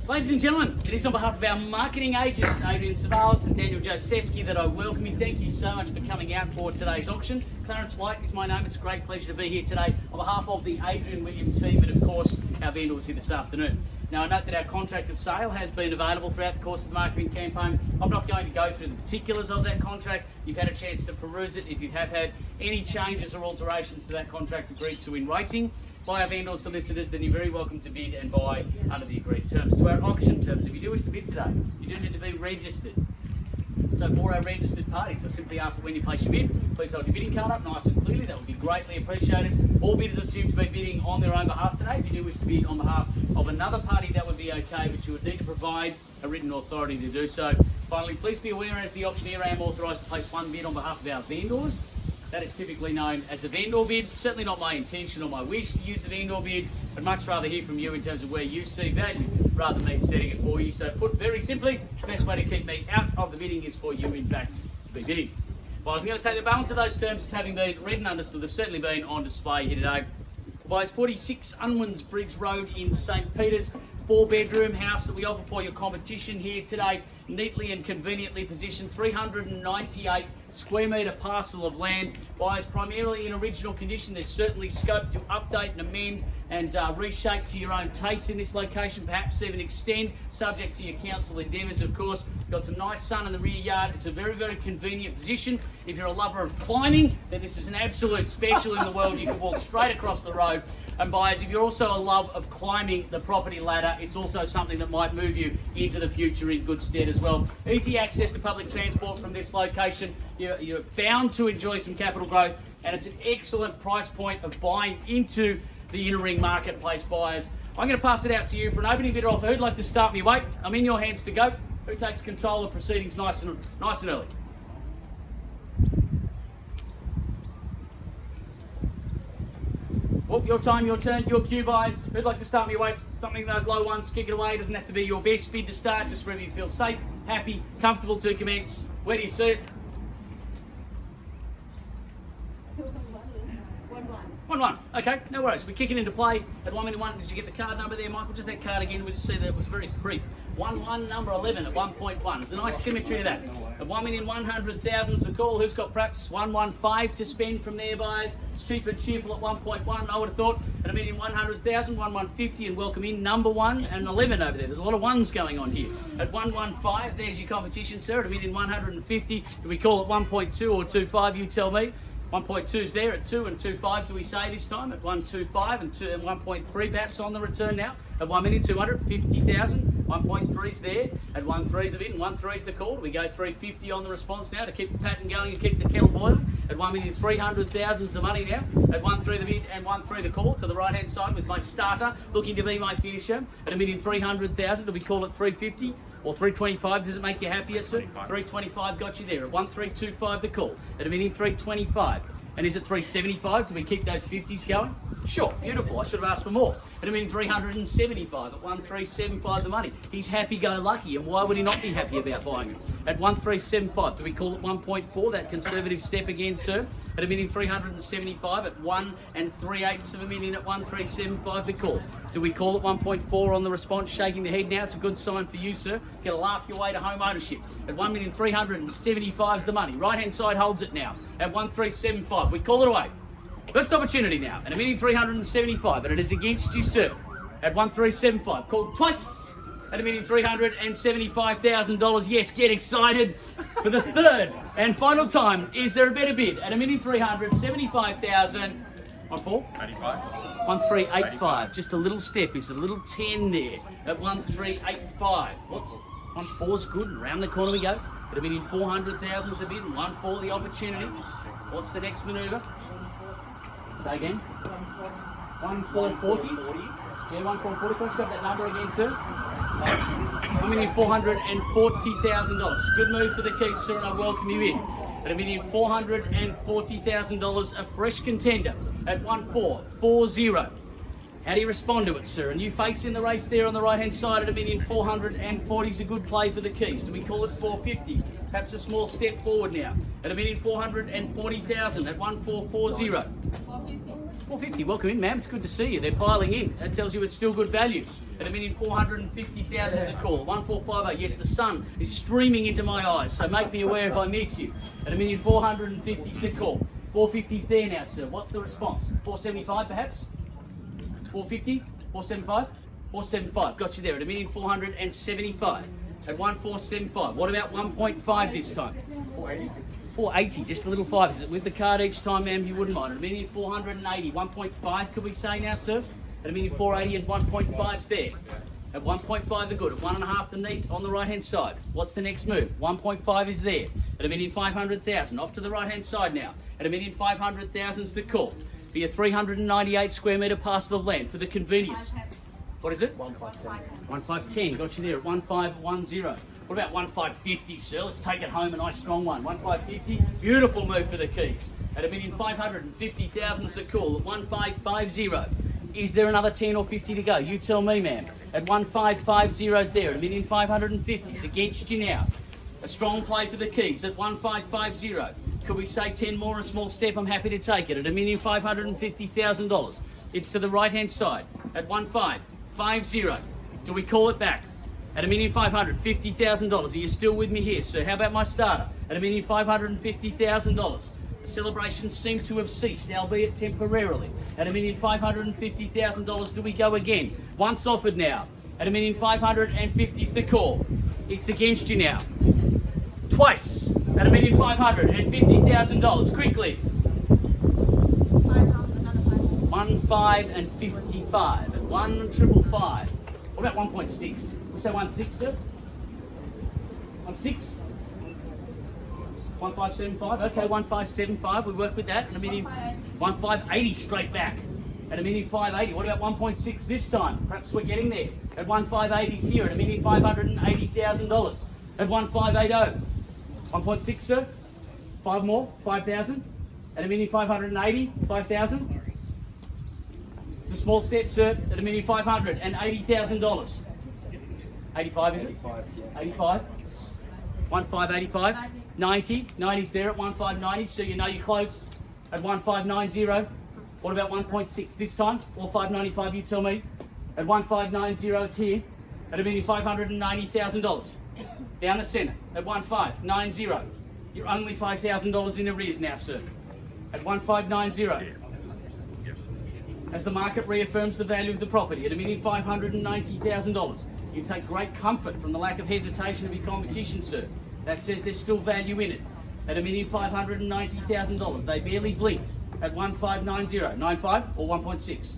Ladies and gentlemen, it is on behalf of our marketing agents, Adrian Tsavalas and Daniel Josefsky, that I welcome you. Thank you so much for coming out for today's auction. Clarence is my name. It's a great pleasure to be here today on behalf of the Adrian William team and, of course, our vendors here this afternoon. Now, I note that our contract of sale has been available throughout the course of the marketing campaign. I'm not going to go through the particulars of that contract. You've had a chance to peruse it. If you have had any changes or alterations to that contract agreed to in writing by our vendor solicitors, then you're very welcome to bid and buy under the agreed terms. To our auction terms, if you do wish to bid today, you do need to be registered. So for our registered parties, I simply ask that when you place your bid, please hold your bidding card up nice and clearly. That would be greatly appreciated. All bidders assume to be bidding on their own behalf today. If you do wish to bid on behalf of another party, that would be okay, but you would need to provide a written authority to do so. Finally, please be aware, as the auctioneer, I am authorised to place one bid on behalf of our vendors. That is typically known as a vendor bid. Certainly not my intention or my wish to use the vendor bid. I'd much rather hear from you in terms of where you see value rather than me setting it for you. So put very simply, the best way to keep me out of the bidding is for you, in fact, to be bidding. Well, I was going to take the balance of those terms as having been read and understood. They've certainly been on display here today. Buys 46 Unwins Bridge Road in St. Peters. 4-bedroom house that we offer for your competition here today, neatly and conveniently positioned, 398 square metre parcel of land, buys primarily in original condition. There's certainly scope to update and amend and reshape to your own taste in this location, perhaps even extend, subject to your council endeavours, of course. Got some nice sun in the rear yard. It's a very, very convenient position. If you're a lover of climbing, then this is an absolute special in the world. You can walk straight across the road. And buyers, if you're also a love of climbing the property ladder, it's also something that might move you into the future in good stead as well. Easy access to public transport from this location. You're bound to enjoy some capital growth, and it's an excellent price point of buying into the inner ring marketplace, buyers. I'm going to pass it out to you for an opening bidder offer. Who'd like to start me? Wait, I'm in your hands to go. Who takes control of proceedings nice and early? Well, your time, your turn, your cue, buyers. Who'd like to start me? Wait, something those low ones, kick it away. It doesn't have to be your best bid to start, just wherever you feel safe, happy, comfortable to commence. Where do you see it? 1-1. Okay, no worries. We're kicking into play at 1 minute 1. Did you get the card number there, Michael? Just that card again. We'll just see that it was very brief. 1-1, number 11 at 1.1. There's a nice symmetry to that. At 1,100,000 is the call. Who's got perhaps 115 to spend from there, buyers? It's cheap and cheerful at 1.1. I would have thought at 1,100,000, 1,150, and welcome in number 1 and 11 over there. There's a lot of ones going on here. At 115, there's your competition, sir. At 1,150, do we call it 1.2 or 2.5? You tell me. 1.2 is there at 2 and 2.5, do we say this time? At 1.25 and 1.3 perhaps on the return now. At 1,250,000, 1.3 is there. At 1.3 is the bid and 1.3 is the call. We go 350 on the response now to keep the pattern going and keep the kettle boiling. At 1,300,000 is the money now. At 1.3 the bid and 1.3 the call to the right hand side with my starter looking to be my finisher. At 1,300,000, do we call it 350? Or 325, does it make you happier, sir? 325 got you there. At 1,325 the call. At 1,325. And is it 375? Do we keep those 50s going? Sure, beautiful. I should have asked for more. At 1,375. At 1,375 the money. He's happy-go-lucky, and why would he not be happy about buying it? At 1,375, do we call it 1.4? That conservative step again, sir. At 1,375. At 1 3/8 of a million. At 1,375 the call. Do we call it 1.4 on the response? Shaking the head now. It's a good sign for you, sir. Get a laugh your way to home ownership. At 1,375 is the money. Right-hand side holds it now. At 1,375. We call it away. First opportunity now, at 1,375, but it is against you, sir. At 1,375, called twice. At $1,375,000. Yes, get excited for the third and final time. Is there a better bid? At 1,375,000. On 4? 85. 1,385. Just a little step. It's a little 10 there. At 1,385. What's on 4's good, and round the corner we go. At 1,400,000 is the bid, and 1.4 the opportunity. What's the next manoeuvre? Say again. 1,440. Yeah, 1,440. Let's got that number again, sir. $1,440,000. Good move for the keys, sir, and I welcome you in. At $1,440,000, a fresh contender at 1,440. How do you respond to it, sir? A new face in the race there on the right-hand side at 1,440 is a good play for the keys. Do we call it 450? Perhaps a small step forward now. At 1,440,000 at 1,440. 450. Welcome in, ma'am. It's good to see you. They're piling in. That tells you it's still good value. At 1,450,000 is a call. 1450. Yes, the sun is streaming into my eyes, so make me aware if I miss you. At 1,450 is the call. 450's there now, sir. What's the response? 475 perhaps? 450? 475? 475. Got you there at 1,475. At 1,475. What about 1.5 this time? 480. 480, just a little five. Is it with the card each time, ma'am? You wouldn't mind. At 1,480. 1.5 could we say now, sir? At 1,480 and 1.5's there. At 1.5 the good. At 1.5 the neat on the right hand side. What's the next move? 1.5 is there. At 1,500,000. Off to the right hand side now. At 1,500,000's the call. For your 398 square metre parcel of land for the convenience. What is it? 1,510. 1,510. Got you there at 1,510. What about 1,550, sir? Let's take it home, a nice strong one. 1,550. Beautiful move for the keys. At 1,550,000 is the call. At 1,550. Is there another 10 or 50 to go? You tell me, ma'am. At 1,550's there. At 1,550. It's against you now. A strong play for the keys at 1,550. Could we say 10 more, a small step? I'm happy to take it at $1,550,000. It's to the right-hand side at 1,550. Do we call it back? At $1,550,000. Are you still with me here, sir? How about my starter? At $1,550,000. The celebrations seem to have ceased, albeit temporarily. At $1,550,000, do we go again? Once offered now. At $1,550's the call. It's against you now. Twice. At $1,550,000. Quickly. 1,555. At 1,555. What about 1.6? We say 1.6, sir? 1.6? 1,575. Okay, 1,575. We work with that. 1,580 straight back. At 1,580. What about 1.6 this time? Perhaps we're getting there. At 1,580's here. At $1,580,000. At 1,580. 1.6, sir? 5 more? 5,000? At 1,580. 5,000? It's a small step, sir. At $1,580,000. 85, is it? 85. 1,585. 90. 90's there at 1,590, so you know you're close. At 1,590. What about 1.6 this time? Or 595, you tell me. At 1,590, it's here. At $1,590,000. Down the centre. At 1,590. You're only $5,000 in arrears now, sir. At 1,590. As the market reaffirms the value of the property at $1,590,000. You take great comfort from the lack of hesitation of your competition, sir. That says there's still value in it. At $1,590,000. They barely blinked at 1,590. 95 or 1.6?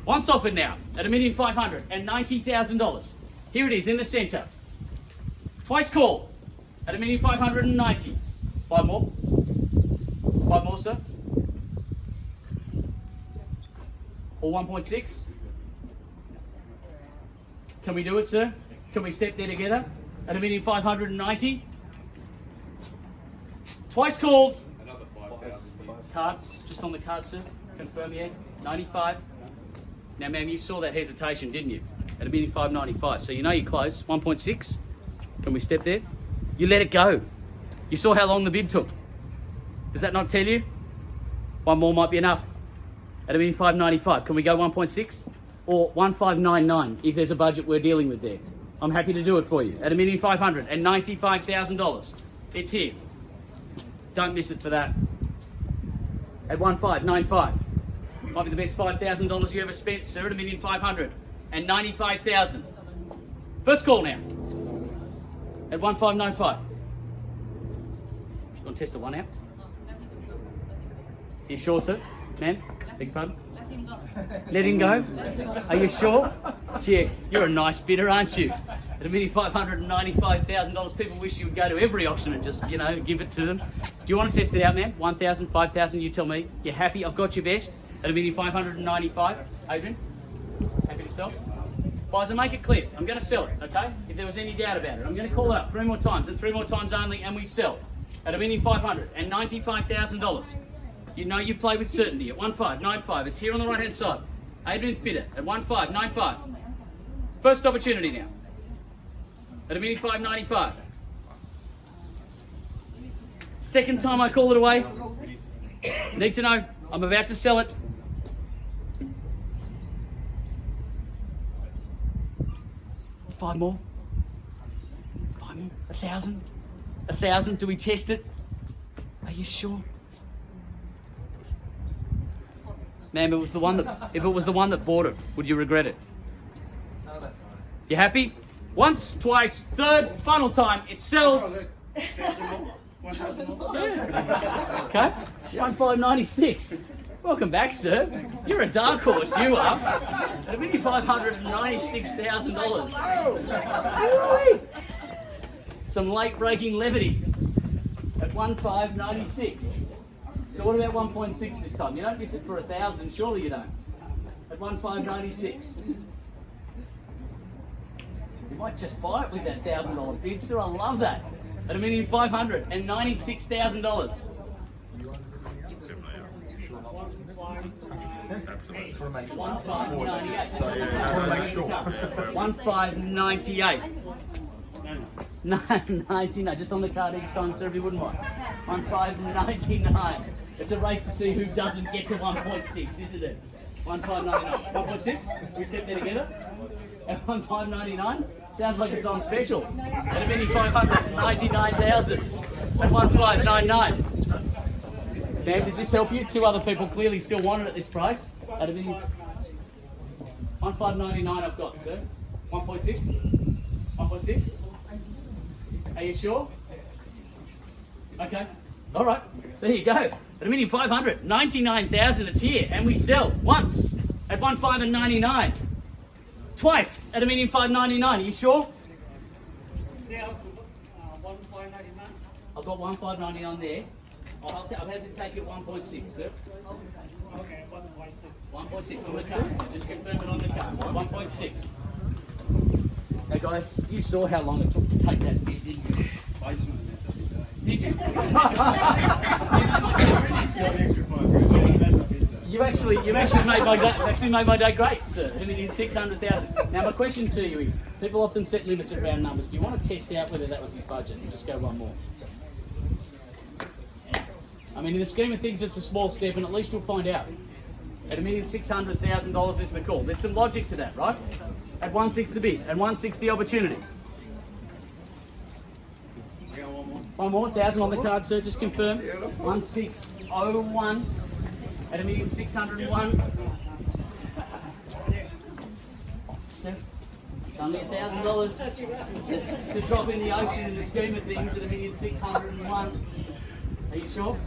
Once offered now at $1,590,000. Here it is in the centre. Twice call at $1,590,000. 5 more? 5 more, sir? Or 1.6? Can we do it, sir? Can we step there together? At $1,590,000. Twice called. Another 5,000. Card, just on the card, sir. Confirm, yeah. 95. Now, ma'am, you saw that hesitation, didn't you? At $1,595,000. So you know you're close. 1.6. Can we step there? You let it go. You saw how long the bid took. Does that not tell you? One more might be enough. At $1,595,000. Can we go 1.6? Or 1,599 if there's a budget we're dealing with there. I'm happy to do it for you. At $1,595,000. It's here. Don't miss it for that. At 1,595. Might be the best $5,000 you ever spent, sir, at $1,595,000. First call now. At 1,595. You want to test the one out? You sure, sir? Ma'am? Beg your pardon? Let him go? Are you sure? Gee, you're a nice bidder, aren't you? At $1,595,000, people wish you would go to every auction and just, give it to them. Do you want to test it out, man? 1,000, 5,000, you tell me. You're happy? I've got your best. At $1,595,000. Adrian? Happy to sell? Guys, I'll make it clear. I'm going to sell it, okay? If there was any doubt about it. I'm going to call it up 3 more times, and 3 more times only, and we sell. At $1,595,000. You know you play with certainty at 1,595. It's here on the right-hand side. Adrian's bidder at 1,595. First opportunity now. At $1,595,000. Second time I call it away. Need to know. I'm about to sell it. 5 more. 5 more. 1,000. 1,000. Do we test it? Are you sure? Ma'am, if it was the one that bought it, would you regret it? No, that's fine. You happy? Once, twice, third, final time. It sells. Okay. 1,596. Welcome back, sir. You're a dark horse, you are. At $596,000. Some late breaking levity at 1,596. So what about 1.6 this time? You don't miss it for 1,000, surely you don't. At 1,596. You might just buy it with that $1,000 bid, sir. I love that. At $1,596,000. Absolutely. Just want to make sure. 1,598. So, yeah, I want to make sure. 1,598. 99, just on the card each time, sir, if you wouldn't mind. 1,599. It's a race to see who doesn't get to 1.6, isn't it? 1,599. 1.6? We step there together? At 1,599? Sounds like it's on special. At a mini 599,000. At 1,599. Now, does this help you? 2 other people clearly still want it at this price. At a mini 1,599 I've got, sir. 1.6? 1.6? Are you sure? Okay. All right. There you go. At a mini 599,000, it's here, and we sell once at 1,599. Twice at a mini 599. Are you sure? Yeah, also 1,599. I've got 1,599 there. I've had to take it 1.6, sir. Okay, 1.6. 1.6 on the card. So just confirm it on the card. 1.6. Now, guys, you saw how long it took to take that bid, didn't you? I just want to mess up your day. Did you? So an extra $5,000. Mess up his day. You actually made my day great, sir. I mean, 600,000. Now, my question to you is: people often set limits at round numbers. Do you want to test out whether that was his budget and just go one more? I mean, in the scheme of things, it's a small step, and at least we'll find out. At $1,600,000 is the call. There's some logic to that, right? At 1.6 the bid, at 1.6 the opportunity. We got one more. One more, 1,000 on the card, sir. Just confirm. 1,601 at $1,601. It's only $1,000. It's a drop in the ocean in the scheme of things at $1,601. Are you sure?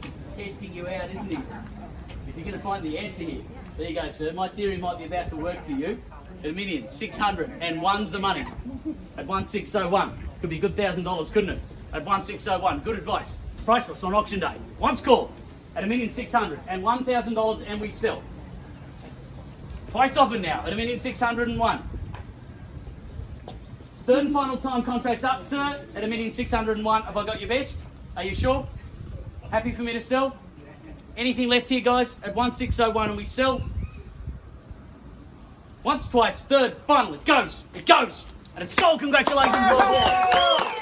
He's testing you out, isn't he? Is he going to find the answer here? There you go, sir. My theory might be about to work for you. At $1,601's the money. At 1,601. Could be a good $1,000, couldn't it? At 1,601. Good advice. Priceless on auction day. Once call. At $1,600 and $1,000, and we sell. Twice offered now. At $1,601. Third and final time contract's up, sir. At $1,601. Have I got your best? Are you sure? Happy for me to sell? Anything left here, guys? At 1,601 and we sell. Once, twice, third, final, it goes. And it's sold. Congratulations, Rob.